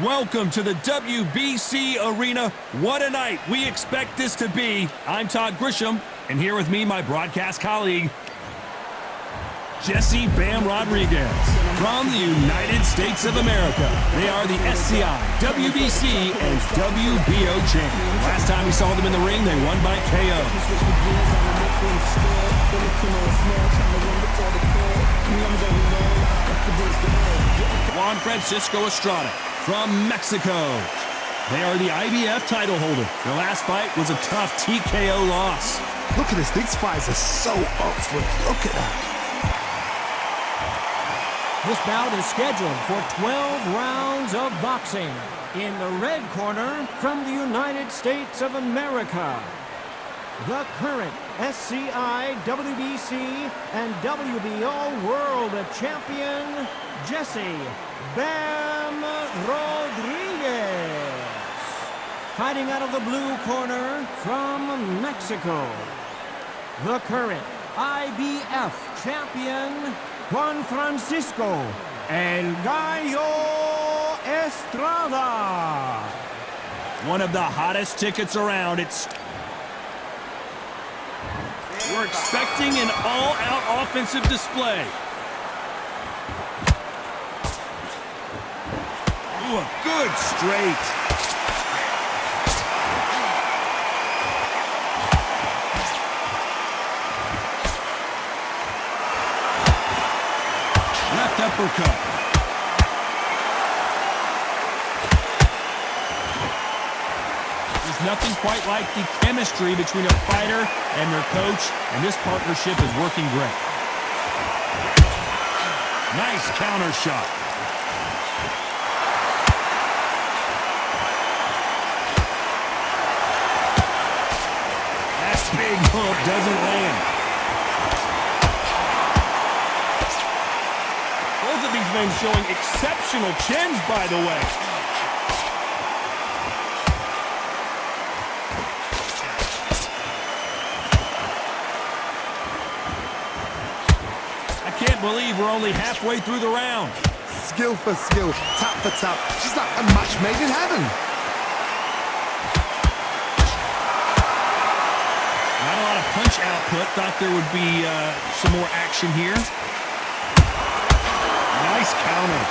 Welcome to the WBC Arena. What a night we expect this to be. I'm Todd Grisham, and here with me, my broadcast colleague, Jesse Bam Rodriguez from the United States of America. They are the SCI, WBC, and WBO champions. Last time we saw them in the ring, they won by KO. Juan Francisco Estrada from Mexico. They are the IBF title holder. Their last fight was a tough TKO loss. Look at this. These fights are so up for it. Look at that. This bout is scheduled for 12 rounds of boxing. In the red corner, from the United States of America, the current SCI, WBC, and WBO World Champion, Jesse Bam Rodriguez. Fighting out of the blue corner, from Mexico, the current IBF champion, Juan Francisco El Gallo Estrada. One of the hottest tickets around. We're expecting an all-out offensive display. Ooh, a good straight. Left uppercut. There's nothing quite like the chemistry between a fighter and their coach, and this partnership is working great. Nice counter shot. That big hook doesn't land. Both of these men showing exceptional chins, by the way. I can't believe we're only halfway through the round. Skill for skill, tap for tap. Just like a match made in heaven. Not a lot of punch output. Thought there would be some more action here. Nice counter.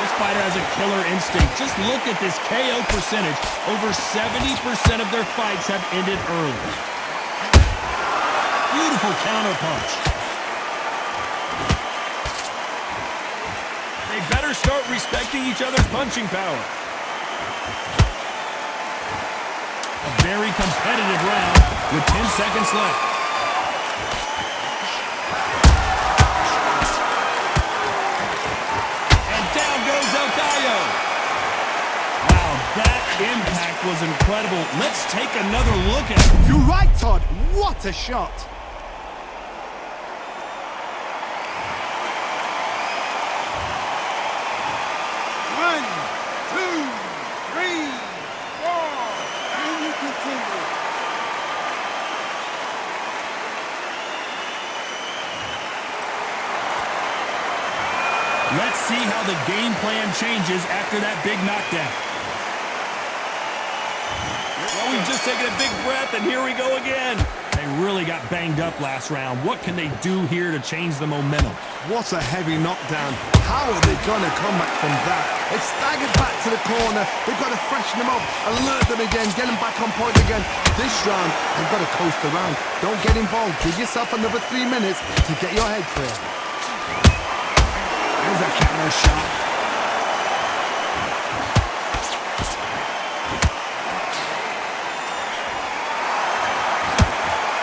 This fighter has a killer instinct. Just look at this KO percentage. Over 70% of their fights have ended early. Beautiful counter punch. They better start respecting each other's punching power. A very competitive round with 10 seconds left. And down goes El Gallo. Wow, that impact was incredible. Let's take another look at it. You're right, Todd. What a shot. One, two, three, four. And you continue. Let's see how the game plan changes after that big knockdown. Well, we've just taken a big breath, and here we go again. They really got banged up last round. What can they do here to change the momentum? What a heavy knockdown. How are they going to come back from that? They've staggered back to the corner. They've got to freshen them up, alert them again, get them back on point again. This round, they've got to coast around. Don't get involved. Give yourself another 3 minutes to get your head clear. There's a counter shot.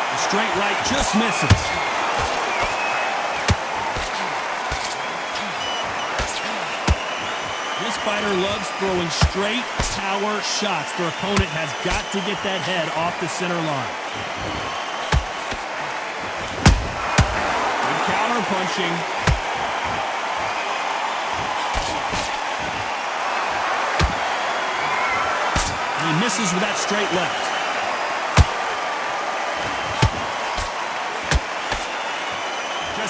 The straight right just misses. This fighter loves throwing straight power shots. Their opponent has got to get that head off the center line. Good counter punching. He misses with that straight left.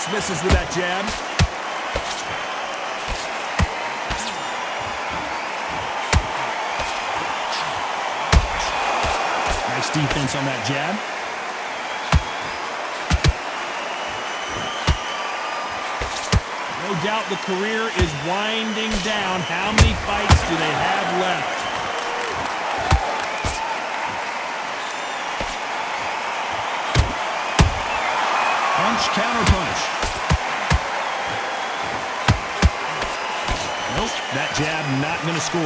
Just misses with that jab. Nice defense on that jab. No doubt the career is winding down. How many fights do they have left? Punch, counter punch. Nope, that jab not going to score.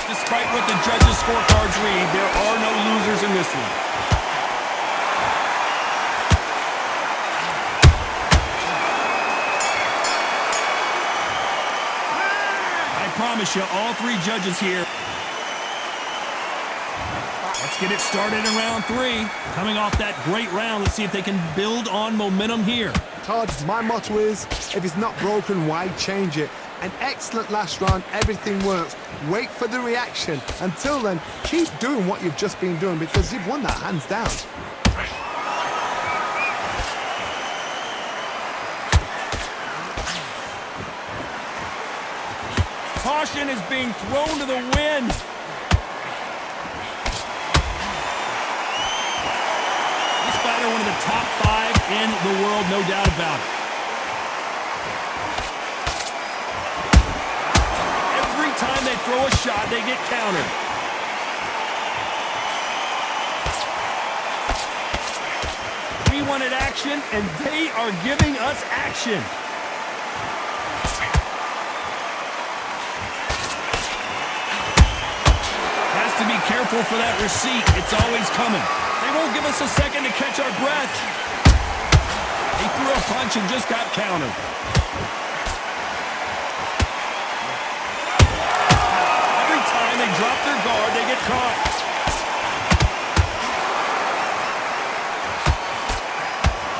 Despite what the judges' scorecards read, there are no losers in this one. I promise you, all three judges here. Let's get it started in round 3. Coming off that great round, let's see if they can build on momentum here. Todd, my motto is, if it's not broken, why change it? An excellent last round, everything works. Wait for the reaction. Until then, keep doing what you've just been doing because you've won that hands down. Caution is being thrown to the wind. This fighter, one of the top 5 in the world, no doubt about it. Time they throw a shot, they get countered. We wanted action, and they are giving us action. Has to be careful for that receipt. It's always coming. They won't give us a second to catch our breath. He threw a punch and just got countered. They drop their guard, they get caught.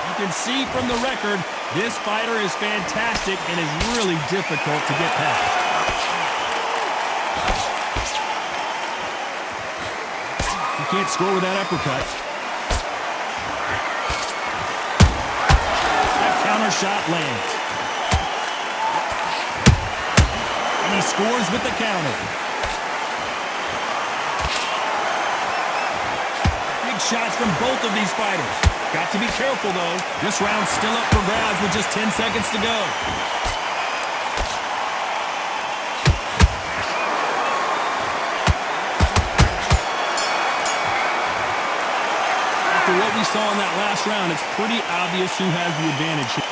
You can see from the record, this fighter is fantastic and is really difficult to get past. You can't score with that uppercut. That counter shot lands. And he scores with the counter. Shots from both of these fighters. Got to be careful, though. This round's still up for grabs with just 10 seconds to go. After what we saw in that last round, it's pretty obvious who has the advantage here.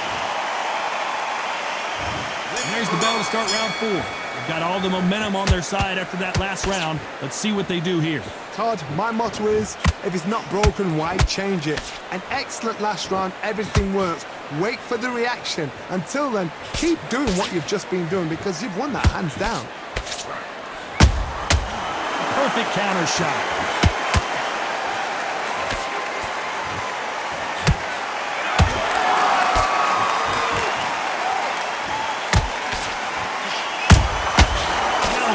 And there's the bell to start round 4. They've got all the momentum on their side after that last round. Let's see what they do here. Todd, my motto is, if it's not broken, why change it? An excellent last round, everything works. Wait for the reaction. Until then, keep doing what you've just been doing because you've won that hands down. Perfect counter shot.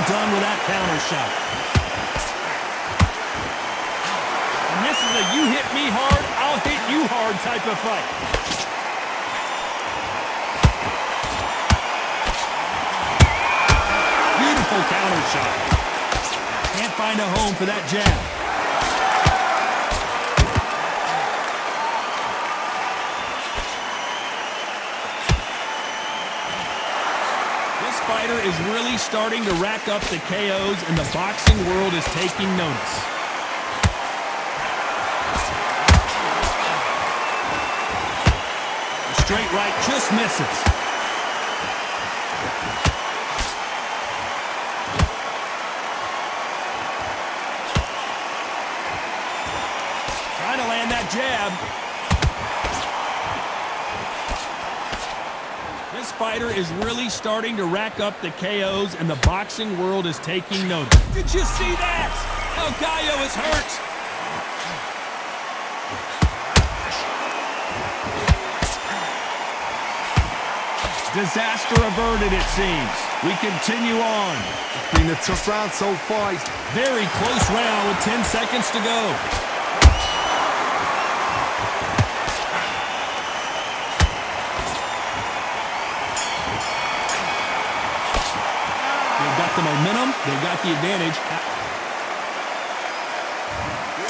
Done with that counter shot. And this is a you hit me hard, I'll hit you hard type of fight. Beautiful counter shot. Can't find a home for that jab. Fighter is really starting to rack up the KOs, and the boxing world is taking notice. The straight right just misses. Trying to land that jab. This fighter is really starting to rack up the KOs, and the boxing world is taking notice. Did you see that? El Gallo is hurt. Disaster averted, it seems. We continue on. It's been a tough round so far. Very close round with 10 seconds to go. They've got the momentum. They've got the advantage.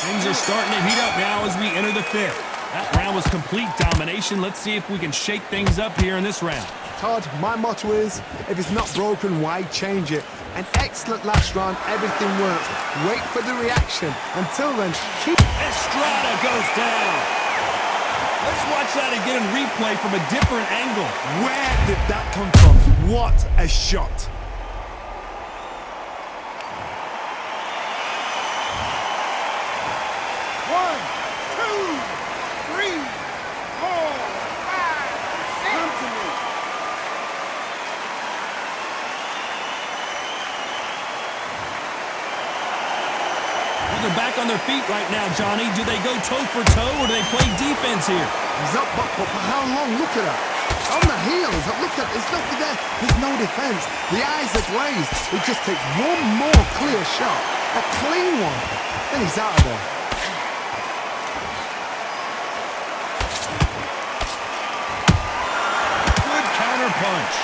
Things are starting to heat up now as we enter the fifth. That round was complete domination. Let's see if we can shake things up here in this round. Todd, my motto is, if it's not broken, why change it? An excellent last round, everything works. Wait for the reaction. Until then, keep... Estrada goes down. Let's watch that again in replay from a different angle. Where did that come from? What a shot. They're back on their feet right now, Johnny. Do they go toe for toe or do they play defense here? He's up, but for how long? Look at that. On the heels. Look at, there's nothing there. There's no defense. The eyes are glazed. It just takes one more clear shot. A clean one. Then he's out of there. Good counter punch.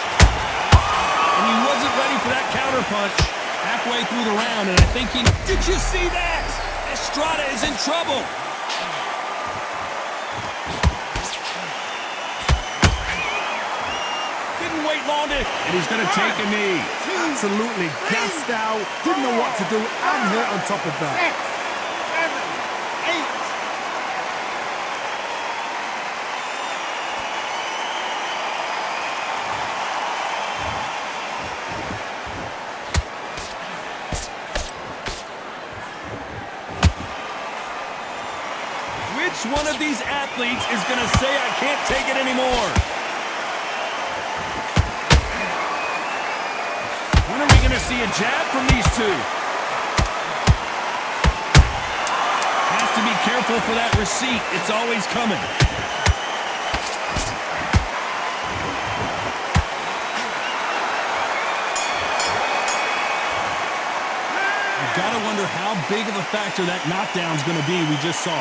And he wasn't ready for that counter punch halfway through the round, and I think he... Did you see that? Estrada is in trouble. Didn't wait long to... And he's going to take a knee. Absolutely gassed out. Didn't know what to do, and hurt on top of that. 6, 7, 8. Which one of these athletes is going to say, I can't take it anymore? When are we going to see a jab from these two? Has to be careful for that receipt. It's always coming. You've got to wonder how big of a factor that knockdown is going to be we just saw.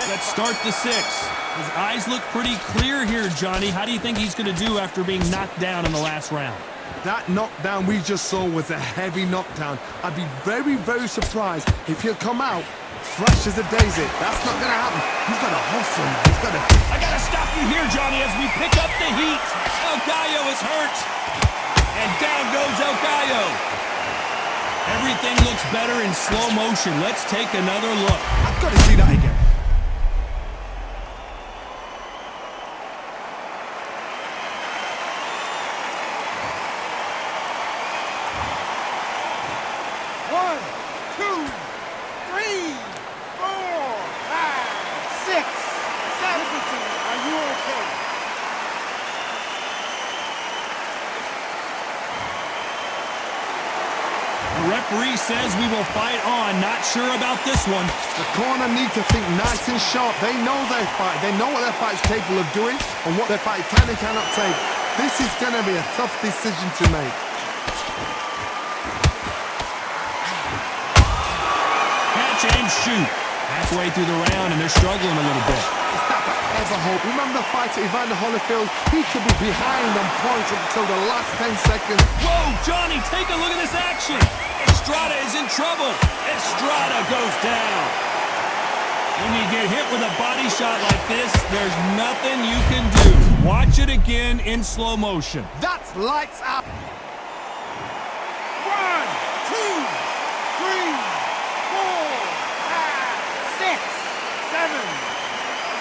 Let's start the sixth. His eyes look pretty clear here, Johnny. How do you think he's going to do after being knocked down in the last round? That knockdown we just saw was a heavy knockdown. I'd be very, very surprised if he'll come out fresh as a daisy. That's not going to happen. He's got to hustle. He's got to... I got to stop you here, Johnny, as we pick up the heat. El Gallo is hurt. And down goes El Gallo. Everything looks better in slow motion. Let's take another look. I've got to see that again. Referee says we will fight on. Not sure about this one. The corner need to think nice and sharp. They know their fight. They know what their fight's capable of doing and what their fight can and cannot take. This is going to be a tough decision to make. Catch and shoot. Halfway through the round, and they're struggling a little bit. It's not forever hope. Remember the fight at Evander Holyfield? He could be behind on points until the last 10 seconds. Whoa, Johnny, take a look at this action. Estrada is in trouble. Estrada goes down. When you get hit with a body shot like this, there's nothing you can do. Watch it again in slow motion. That's lights out. 1, 2, 3, 4, 5, 6, 7.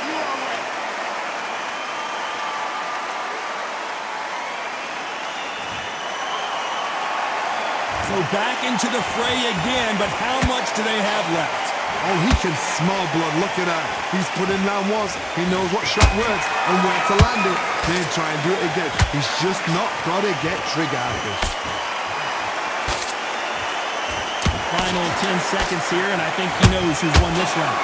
You are away. So back into the fray again, but how much do they have left? Oh, he can smell blood. Look at that. He's put in down once. He knows what shot works and where to land it. Then try and do it again. He's just not got to get trigger out of this. Final 10 seconds here, and I think he knows who's won this round.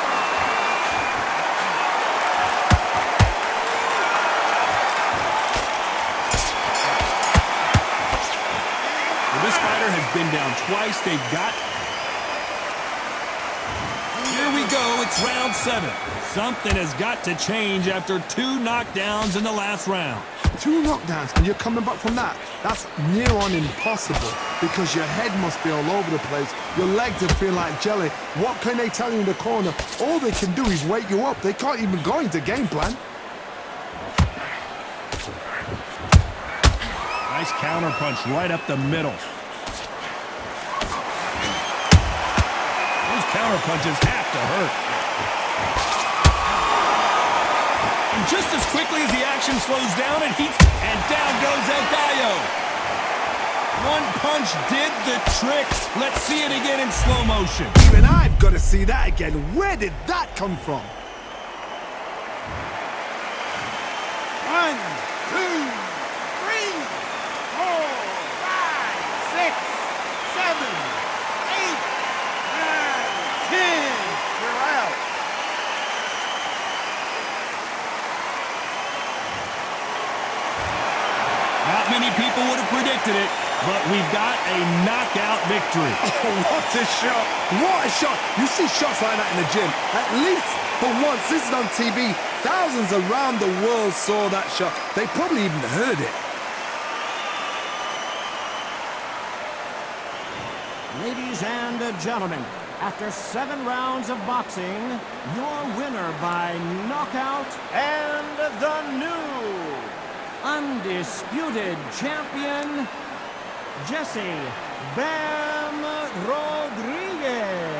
fighter has been down twice. They've got... Here we go. It's round 7. Something has got to change after 2 knockdowns in the last round. 2 knockdowns and you're coming back from that? That's near on impossible because your head must be all over the place. Your legs would feel like jelly. What can they tell you in the corner? All they can do is wake you up. They can't even go into game plan. Nice counter punch right up the middle. Those counter punches have to hurt. And just as quickly as the action slows down, it heats, and down goes El Gallo. One punch did the trick. Let's see it again in slow motion. Even I've got to see that again. Where did that come from? 1, 2, 3, 4, 5, 6, 7, 8, 9, 10. You're out. Not many people would have predicted it, but we've got a knockout victory. Oh, what a shot! What a shot! You see shots like that in the gym. At least for once, this is on TV. Thousands around the world saw that shot. They probably even heard it. Ladies and gentlemen, after 7 rounds of boxing, your winner by knockout and the new undisputed champion, Jesse Bam Rodriguez.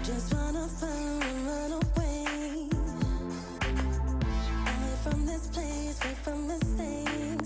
Just wanna find and run away, away from this place, away from this thing.